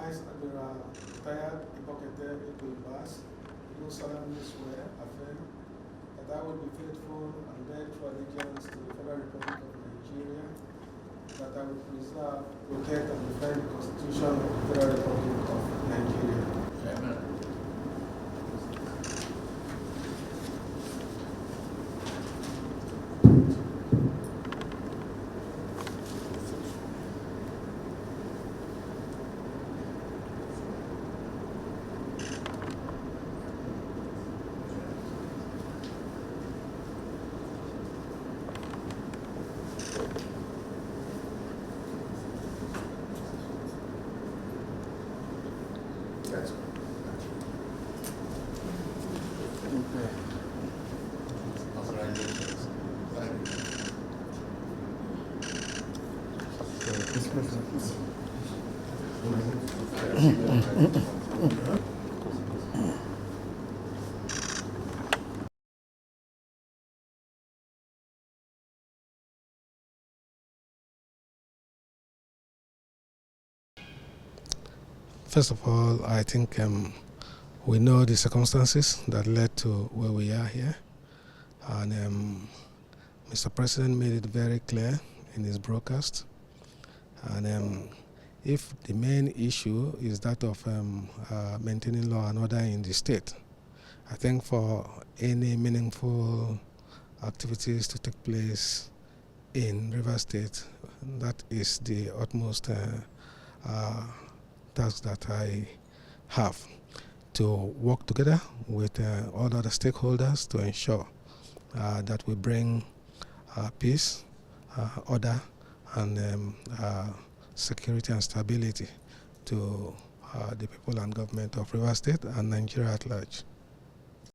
Vice Admiral retired Ibok Ibas, do solemnly swear, affirm, that I will be faithful and bear true allegiance to the Federal Republic of Nigeria, that I will preserve, protect, and defend the Constitution of the Federal Republic of Nigeria. Amen. First of all, I think we know the circumstances that led to where we are here, and Mr. President made it very clear in his broadcast. And if the main issue is that of maintaining law and order in the state, I think for any meaningful activities to take place in Rivers State, that is the utmost task that I have, to work together with all other stakeholders to ensure that we bring peace, order, and security and stability to the people and government of Rivers State and Nigeria at large.